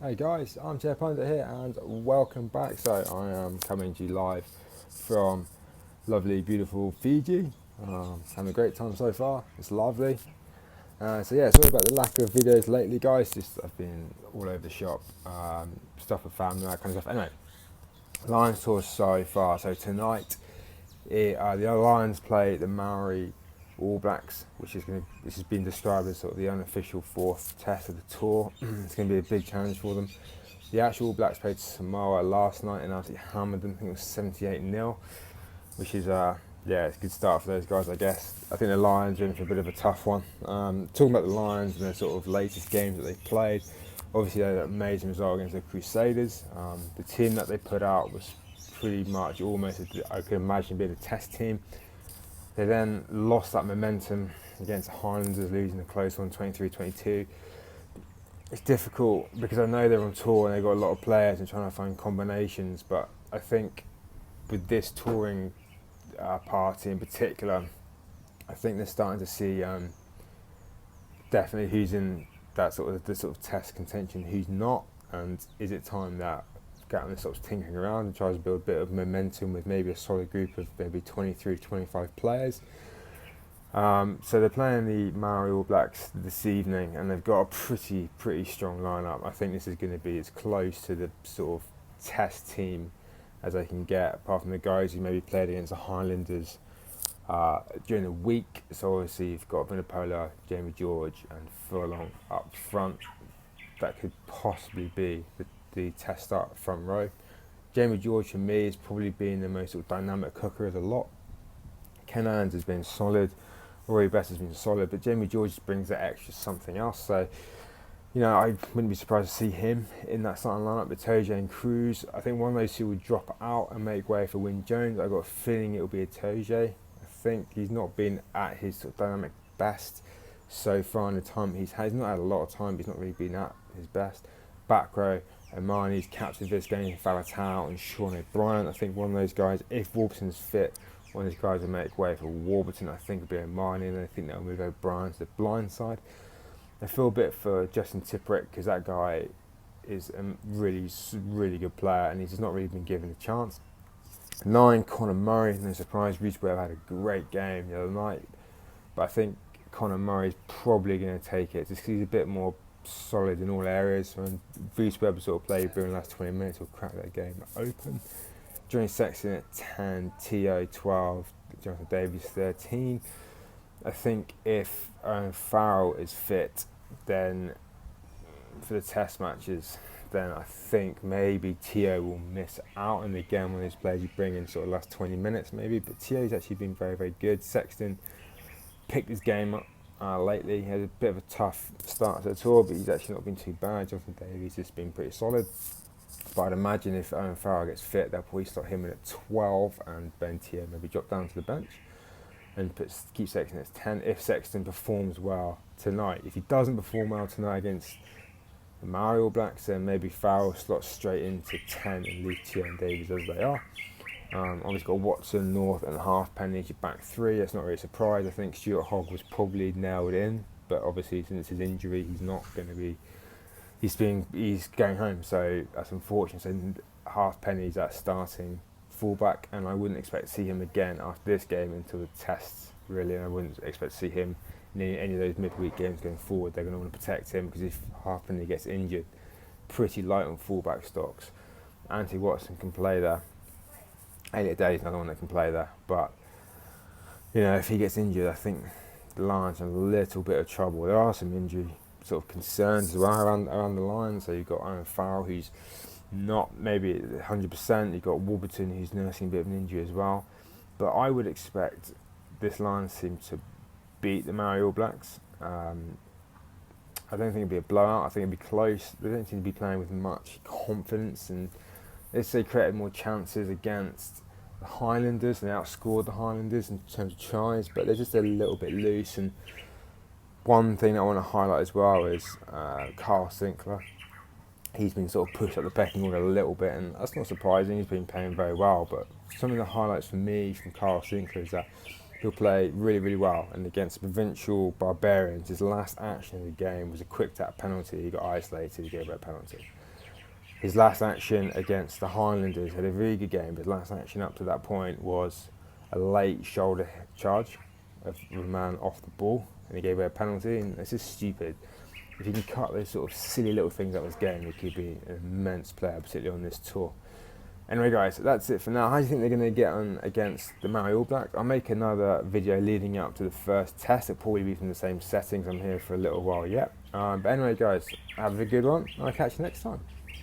Hey guys, I'm Chair Pundit here and welcome back. So I am coming to you live from lovely, beautiful Fiji. Having a great time so far. It's lovely. Sorry about the lack of videos lately, guys. Just I've been all over the shop, stuff with family, that kind of stuff. Anyway, Lions tour so far. So tonight, the Lions play the Maori All Blacks, which has been described as sort of the unofficial fourth test of the tour. It's going to be a big challenge for them. The actual All Blacks played Samoa last night and absolutely hammered them. I think it was 78-0, which is it's a good start for those guys, I guess. I think the Lions are in for a bit of a tough one. Talking about the Lions and their sort of latest games that they've played, obviously they had an amazing result against the Crusaders. The team that they put out was pretty much almost, I could imagine, being a test team. They then lost that momentum against the Highlanders, losing a close one, 23-22. It's difficult because I know they're on tour and they've got a lot of players and trying to find combinations, but I think with this touring party in particular, I think they're starting to see definitely who's in that sort of test contention, who's not, and is it time that Gatland stops tinkering around and tries to build a bit of momentum with maybe a solid group of maybe 23, 25 players. So they're playing the Maori All Blacks this evening, and they've got a pretty strong lineup. I think this is going to be as close to the sort of test team as they can get, apart from the guys who maybe played against the Highlanders during the week. So obviously you've got Vunipola, Jamie George, and Furlong up front. That could possibly be the test start front row. Jamie George for me has probably been the most sort of dynamic hooker of the lot. Ken Ands has been solid. Rory Best has been solid, but Jamie George brings that extra something else. So, I wouldn't be surprised to see him in that starting lineup with Toje and Cruz. I think one of those two will drop out and make way for Wyn Jones. I've got a feeling it will be a Toje. I think he's not been at his sort of dynamic best so far in the time he's had. He's not had a lot of time, but he's not really been at his best. Back row, Omani's captain this game, Falatau and Sean O'Brien. I think one of those guys, if Warburton's fit, one of these guys will make way for Warburton. I think it'll be Omani, and I think they'll move O'Brien to the blind side. I feel a bit for Justin Tipuric because that guy is a really good player, and he's just not really been given a chance. 9, Conor Murray. No surprise, Reece Webb had a great game the other night, but I think Conor Murray's probably going to take it just because he's a bit more solid in all areas. When Reece Webb sort of played during the last 20 minutes, he'll crack that game open. Johnny Sexton at 10, T.O. 12, Jonathan Davies 13. I think if Farrell is fit, then for the test matches, then I think maybe T.O. will miss out. And again, one of those players you bring in sort of last 20 minutes maybe. But T.O.'s actually been very good. Sexton picked his game up lately. He had a bit of a tough start to the tour, but he's actually not been too bad. Jonathan Davies has been pretty solid. But I'd imagine if Owen Farrell gets fit, they'll probably start him in at 12 and Ben Tier maybe drop down to the bench and keep Sexton at 10 if Sexton performs well tonight. If he doesn't perform well tonight against the Maori All Blacks, then maybe Farrell slots straight into 10 and leave Tier and Davies as they are. Obviously got Watson, North and Halfpenny as your back three. That's not really a surprise. I think Stuart Hogg was probably nailed in, but obviously since his injury, he's not going to be. He's going home, so that's unfortunate. So Halfpenny's that starting fullback, and I wouldn't expect to see him again after this game until the tests, really. And I wouldn't expect to see him in any of those midweek games going forward. They're going to want to protect him because if Halfpenny gets injured, pretty light on fullback stocks. Anthony Watson can play there. Elliot Day's another one that can play there, but if he gets injured, I think the Lions are in a little bit of trouble. There are some injury sort of concerns as well around the line. So you've got Owen Farrell, who's not maybe 100%. You've got Warburton, who's nursing a bit of an injury as well. But I would expect this Lions team to beat the Maori All Blacks. I don't think it'll be a blowout. I think it'll be close. They don't seem to be playing with much confidence, and they created more chances against the Highlanders, and they outscored the Highlanders in terms of tries, but they're just a little bit loose. And one thing I want to highlight as well is Carl Sinclair. He's been sort of pushed up the pecking order a little bit, and that's not surprising. He's been playing very well, but some of the highlights for me from Carl Sinclair is that he'll play really, really well. And against provincial barbarians, his last action of the game was a quick tap penalty. He got isolated, he gave away a penalty. His last action against the Highlanders had a really good game, but his last action up to that point was a late shoulder charge of a man off the ball, and he gave away a penalty. And this is stupid. If you can cut those sort of silly little things out of his game, he could be an immense player, particularly on this tour. Anyway guys, that's it for now. How do you think they're going to get on against the Maori All Blacks? I'll make another video leading up to the first test. It'll probably be from the same settings. I'm here for a little while yet. But anyway guys, have a good one. I'll catch you next time.